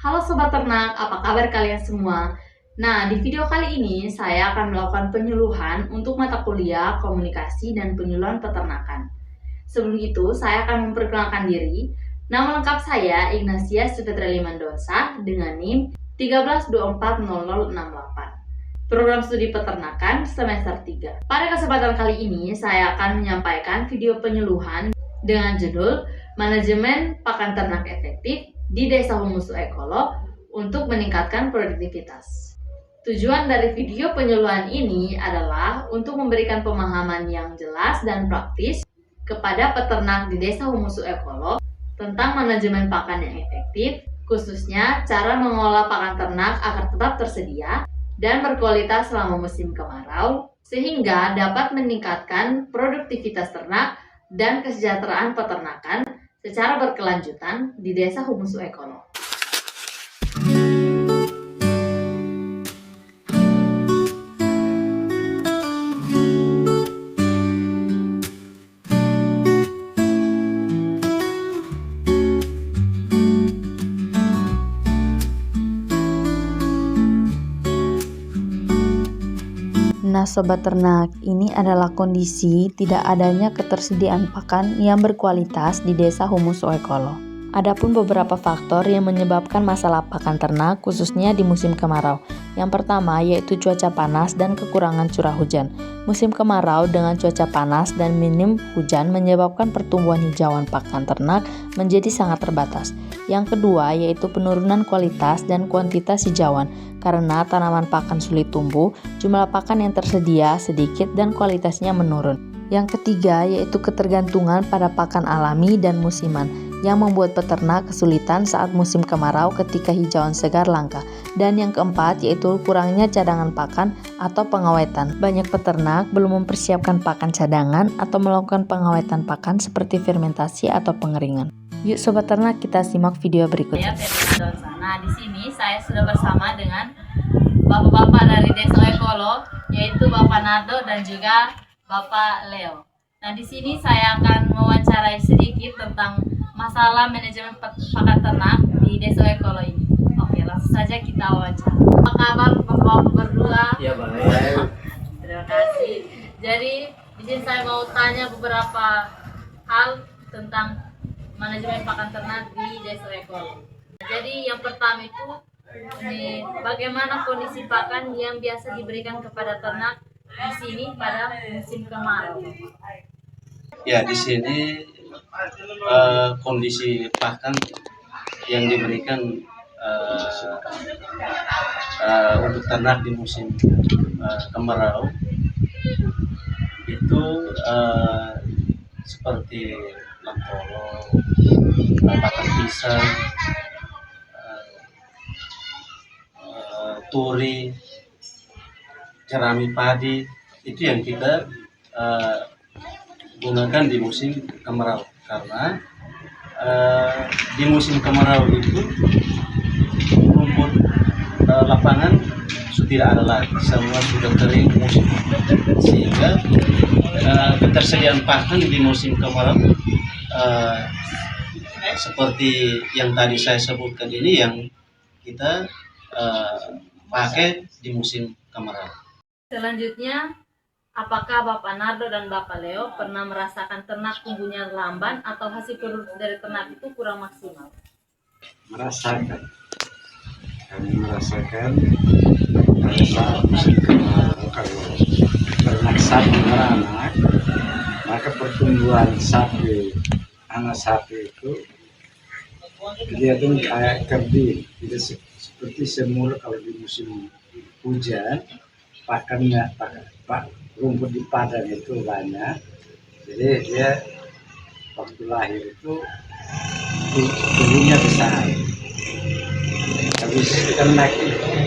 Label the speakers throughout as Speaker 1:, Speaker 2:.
Speaker 1: Halo Sobat Ternak, apa kabar kalian semua? Nah, di video kali ini saya akan melakukan penyuluhan untuk mata kuliah Komunikasi dan Penyuluhan Peternakan. Sebelum itu, saya akan memperkenalkan diri. Nama lengkap saya Ignacia Sufitrali Mendonsa dengan NIM 13240068. Program Studi Peternakan semester 3. Pada kesempatan kali ini, saya akan menyampaikan video penyuluhan dengan judul Manajemen Pakan Ternak Efektif di Desa Humusu Ekolo untuk meningkatkan produktivitas. Tujuan dari video penyuluhan ini adalah untuk memberikan pemahaman yang jelas dan praktis kepada peternak di Desa Humusu Ekolo tentang manajemen pakan yang efektif, khususnya cara mengolah pakan ternak agar tetap tersedia dan berkualitas selama musim kemarau, sehingga dapat meningkatkan produktivitas ternak dan kesejahteraan peternakan secara berkelanjutan di Desa Humusu Ekolo.
Speaker 2: Nah Sobat Ternak, ini adalah kondisi tidak adanya ketersediaan pakan yang berkualitas di Desa Humusu Ekolo. Adapun beberapa faktor yang menyebabkan masalah pakan ternak khususnya di musim kemarau. Yang pertama yaitu cuaca panas dan kekurangan curah hujan. Musim kemarau dengan cuaca panas dan minim hujan menyebabkan pertumbuhan hijauan pakan ternak menjadi sangat terbatas. Yang kedua yaitu penurunan kualitas dan kuantitas hijauan. Karena tanaman pakan sulit tumbuh, jumlah pakan yang tersedia sedikit dan kualitasnya menurun. Yang ketiga yaitu ketergantungan pada pakan alami dan musiman yang membuat peternak kesulitan saat musim kemarau ketika hijauan segar langka. Dan yang keempat yaitu kurangnya cadangan pakan atau pengawetan. Banyak peternak belum mempersiapkan pakan cadangan atau melakukan pengawetan pakan seperti fermentasi atau pengeringan. Yuk Sobat Ternak, kita simak video berikutnya.
Speaker 1: Nah, di sini saya sudah bersama dengan bapak-bapak dari Desa Ekolo, yaitu Bapak Nardo dan juga Bapak Leo. Nah, di sini saya akan mewawancarai sedikit tentang masalah manajemen pakan ternak di Desa Ekolo ini. Oke, langsung saja kita wawancara. Apa kabar bapak-bapak berdua?
Speaker 3: Ya baik.
Speaker 1: Terima kasih. Jadi, di sini saya mau tanya beberapa hal tentang manajemen pakan ternak di Desa Ekolo. Jadi yang pertama itu bagaimana kondisi pakan yang biasa diberikan kepada ternak di sini pada musim kemarau?
Speaker 3: Ya di sini kondisi pakan yang diberikan untuk ternak di musim kemarau itu seperti lampolo, pakan pisang, turi, jerami padi, itu yang kita gunakan di musim kemarau. Karena di musim kemarau itu rumput lapangan sudah tidak ada lagi, semua sudah kering musim, sehingga ketersediaan pakan di musim kemarau seperti yang tadi saya sebutkan ini yang kita pakai di musim kemarau.
Speaker 1: Selanjutnya, apakah Bapak Nardo dan Bapak Leo pernah merasakan ternak tumbuhnya lamban atau hasil produksi dari ternak itu kurang maksimal?
Speaker 4: Merasakan, kami merasakan pada saat musim kemarau kalau ternak sapi beranak, maka pertumbuhan anak sapi itu kelihatan kayak kerdil, tidak seperti semula. Kalau di musim hujan pakannya rumput di padang itu banyak, jadi dia waktu lahir itu tubuhnya besar. Habis ternak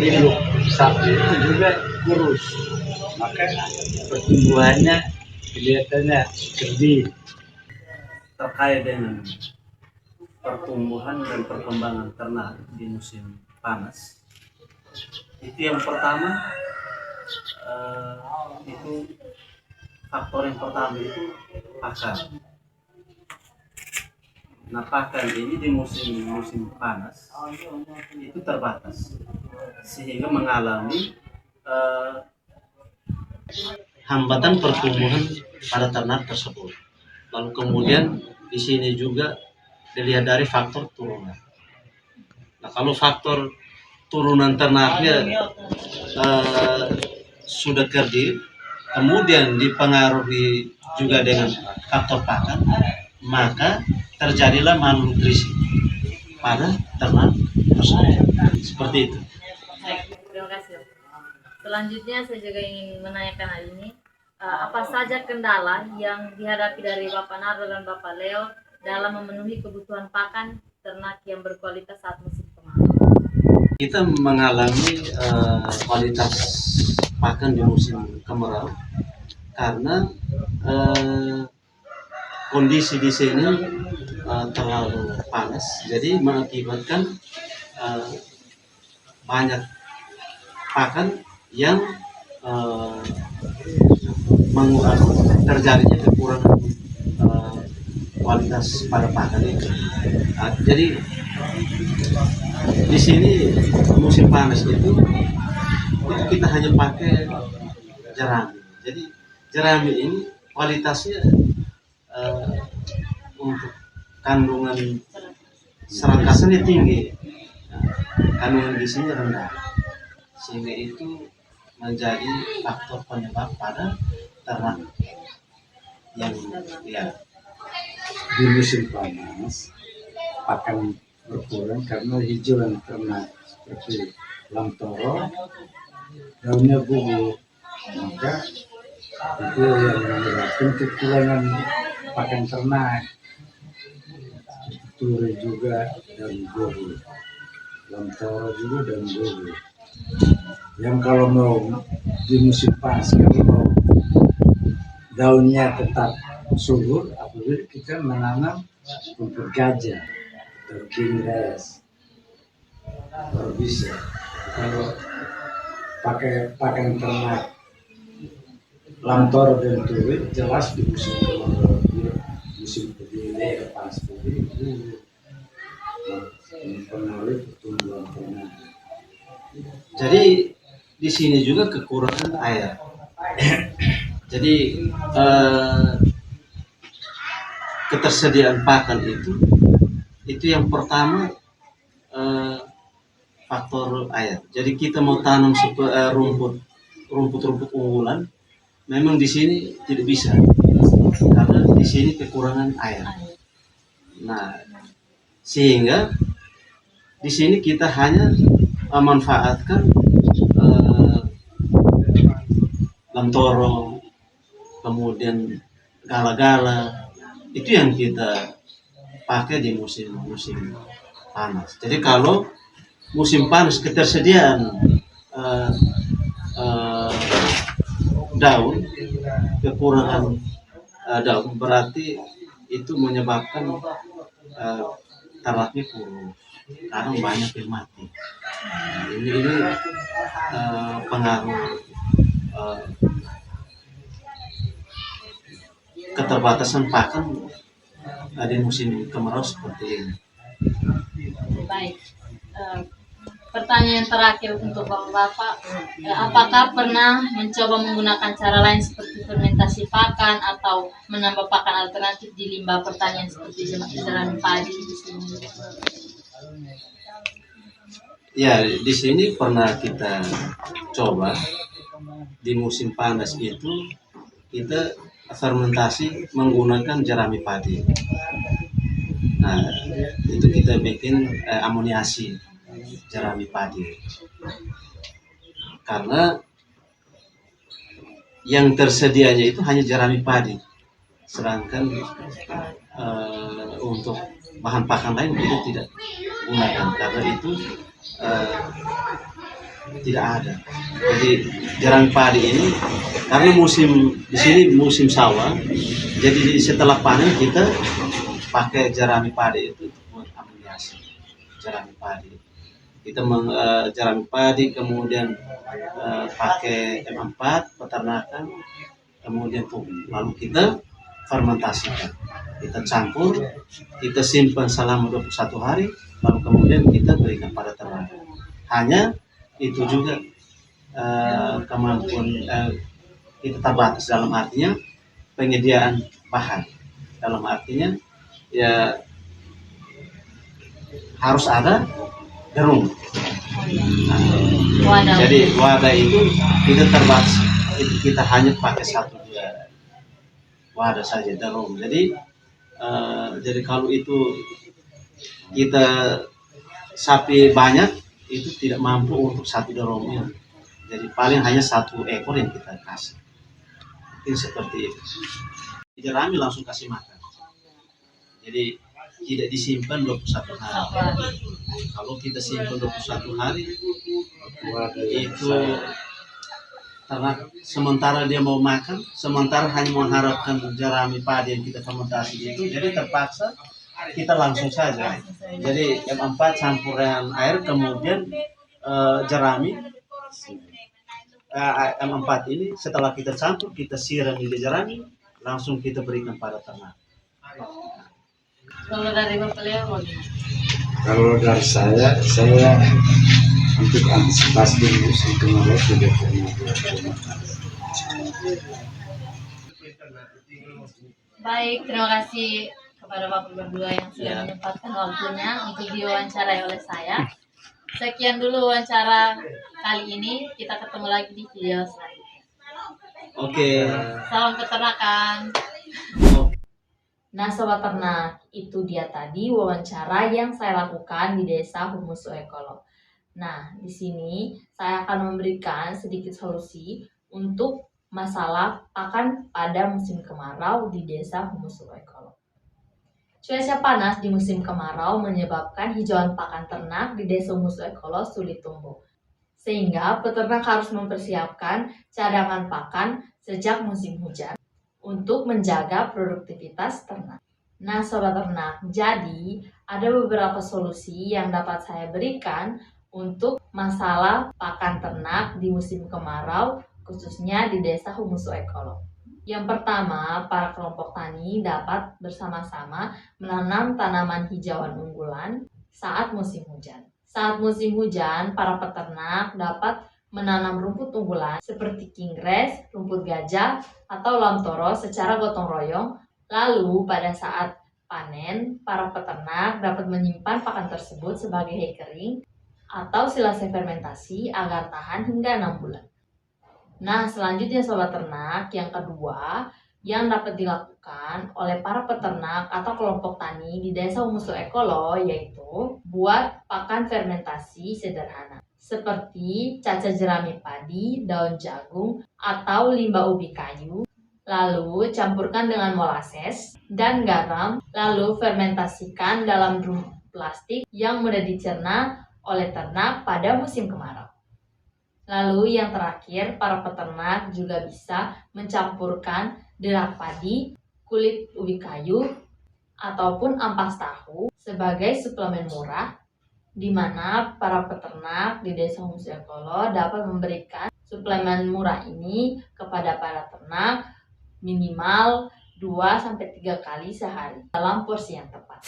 Speaker 4: induk sapi itu juga kurus, maka pertumbuhannya kelihatannya kerdil.
Speaker 3: Terkait dengan pertumbuhan dan perkembangan ternak di musim panas, itu yang pertama itu faktor yang pertama itu pakan. Nah, pakan ini di musim panas itu terbatas sehingga mengalami hambatan pertumbuhan pada ternak tersebut. Lalu kemudian di sini juga dilihat dari faktor turunan. Nah, kalau faktor turunan ternaknya sudah kerdil, kemudian dipengaruhi juga dengan faktor pakan, maka terjadilah malnutrisi pada ternak tersebut. Seperti itu.
Speaker 1: Baik, terima kasih. Selanjutnya saya juga ingin menanyakan hal ini. Apa saja kendala yang dihadapi dari Bapak Nardo dan Bapak Leo dalam memenuhi kebutuhan pakan ternak yang berkualitas saat musim kemarau?
Speaker 3: Kita mengalami kualitas pakan di musim kemarau karena kondisi di sini terlalu panas, jadi mengakibatkan banyak pakan yang terjadinya kekurangan kualitas pada pakan itu. Jadi di sini musim panas itu kita hanya pakai jerami. Jadi jerami ini kualitasnya untuk kandungan serat kasarnya tinggi, kandungan gizinya rendah, sehingga itu menjadi faktor penyebab pada ternak yang
Speaker 4: Di musim panas pakan berkurang karena hijauan ternak seperti lamtoro daunnya gugur, maka itu yang menyebabkan kekurangan pakan ternak. Turi juga dan gugur, lamtoro juga dan gugur. Yang kalau mau di musim panas, kalau mau daunnya tetap subur, apabila kita menanam rumput gajah atau kingres baru bisa. Kalau pakai pakan ternak lamtoro dan turi, jelas di musim kemarau, musim begini panas begini mempengaruhi pertumbuhan ternak.
Speaker 3: Jadi di sini juga kekurangan air. Jadi ketersediaan pakan itu yang pertama faktor air. Jadi kita mau tanam rumput unggulan, memang di sini tidak bisa karena di sini kekurangan air. Nah, sehingga di sini kita hanya memanfaatkan lamtoro, kemudian gala-gala, itu yang kita pakai di musim panas. Jadi kalau musim panas ketersediaan daun, kekurangan daun, berarti itu menyebabkan ternaknya kurus, karena banyak yang mati. Ini pengaruh keterbatasan pakan di musim kemarau seperti ini.
Speaker 1: Baik. Pertanyaan terakhir untuk Bapak-Bapak, apakah pernah mencoba menggunakan cara lain seperti fermentasi pakan atau menambah pakan alternatif di limbah pertanian seperti jerami padi di sini?
Speaker 3: Ya, di sini pernah kita coba di musim panas itu kita fermentasi menggunakan jerami padi. Nah, itu kita bikin amoniasi jerami padi, karena yang tersedianya itu hanya jerami padi, sedangkan untuk bahan pakan lain kita tidak gunakan karena itu tidak ada. Jadi jerami padi ini karena di sini musim sawah, jadi setelah panen kita pakai jerami padi itu buat amoniasi jerami padi. Kita jerami padi, kemudian pakai M4 peternakan, kemudian pupuk. Lalu kita fermentasikan. Kita campur, kita simpan selama 21 hari, lalu kemudian kita berikan pada ternak. Hanya itu juga kemampuan kita terbatas, dalam artinya penyediaan bahan. Dalam artinya ya harus ada derung. Jadi wadah itu kita terbatas, kita hanya pakai 1-2 wadah saja derung. Jadi kalau itu kita sapi banyak, itu tidak mampu untuk 1 derungnya. Jadi paling hanya 1 ekor yang kita kasih. Mungkin seperti itu. Jerami langsung kasih makan. Jadi tidak disimpan 21 hari. Kalau kita simpan 21 hari, itu ternak sementara dia mau makan, sementara hanya mengharapkan jerami padi yang kita fermentasi itu, jadi terpaksa kita langsung saja. Jadi M4 campuran air, kemudian jerami M4 ini setelah kita campur, kita siram di jerami, langsung kita berikan pada ternak.
Speaker 1: Kalau dari Bapak Leo bagaimana?
Speaker 4: Kalau dari saya untuk antisipasi di musim kemarau sudah pernah
Speaker 1: Baik, terima kasih kepada Bapak berdua yang sudah menyempatkan waktunya untuk diwawancarai oleh saya. Sekian dulu wawancara kali ini, kita ketemu lagi di video selanjutnya.
Speaker 3: Oke.
Speaker 1: Salam peternakan. Nah Sobat Ternak, itu dia tadi wawancara yang saya lakukan di Desa Humus Suekolo. Nah, di sini saya akan memberikan sedikit solusi untuk masalah pakan pada musim kemarau di Desa Humus Suekolo. Cuaca panas di musim kemarau menyebabkan hijauan pakan ternak di Desa Humus Suekolo sulit tumbuh. Sehingga peternak harus mempersiapkan cadangan pakan sejak musim hujan untuk menjaga produktivitas ternak. Nah Sobat Ternak, jadi ada beberapa solusi yang dapat saya berikan untuk masalah pakan ternak di musim kemarau, khususnya di Desa Humus Suekolo. Yang pertama, para kelompok tani dapat bersama-sama menanam tanaman hijauan unggulan saat musim hujan. Saat musim hujan, para peternak dapat menanam rumput unggulan seperti kingres, rumput gajah, atau lamtoro secara gotong royong. Lalu pada saat panen, para peternak dapat menyimpan pakan tersebut sebagai hay kering atau silase fermentasi agar tahan hingga 6 bulan. Nah, selanjutnya Sobat Ternak, yang kedua yang dapat dilakukan oleh para peternak atau kelompok tani di Desa Humus Suekolo yaitu buat pakan fermentasi sederhana seperti caca jerami padi, daun jagung, atau limbah ubi kayu. Lalu campurkan dengan molases dan garam, lalu fermentasikan dalam drum plastik yang mudah dicerna oleh ternak pada musim kemarau. Lalu yang terakhir, para peternak juga bisa mencampurkan derak padi, kulit ubi kayu, ataupun ampas tahu sebagai suplemen murah, di mana para peternak di Desa Humus Suekolo dapat memberikan suplemen murah ini kepada para ternak minimal 2-3 kali sehari dalam porsi yang tepat.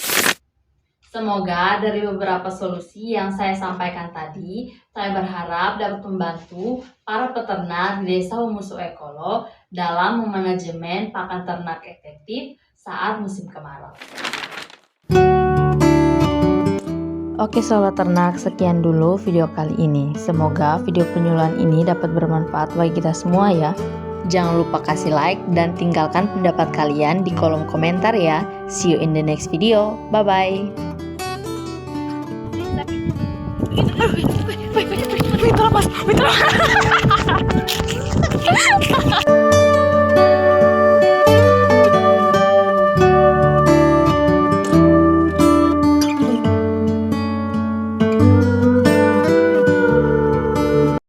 Speaker 1: Semoga dari beberapa solusi yang saya sampaikan tadi, saya berharap dapat membantu para peternak di Desa Humus Suekolo dalam memanajemen pakan ternak efektif saat musim kemarau.
Speaker 2: Oke Sobat Ternak, sekian dulu video kali ini. Semoga video penyuluhan ini dapat bermanfaat bagi kita semua ya. Jangan lupa kasih like dan tinggalkan pendapat kalian di kolom komentar ya. See you in the next video. Bye-bye. Wait,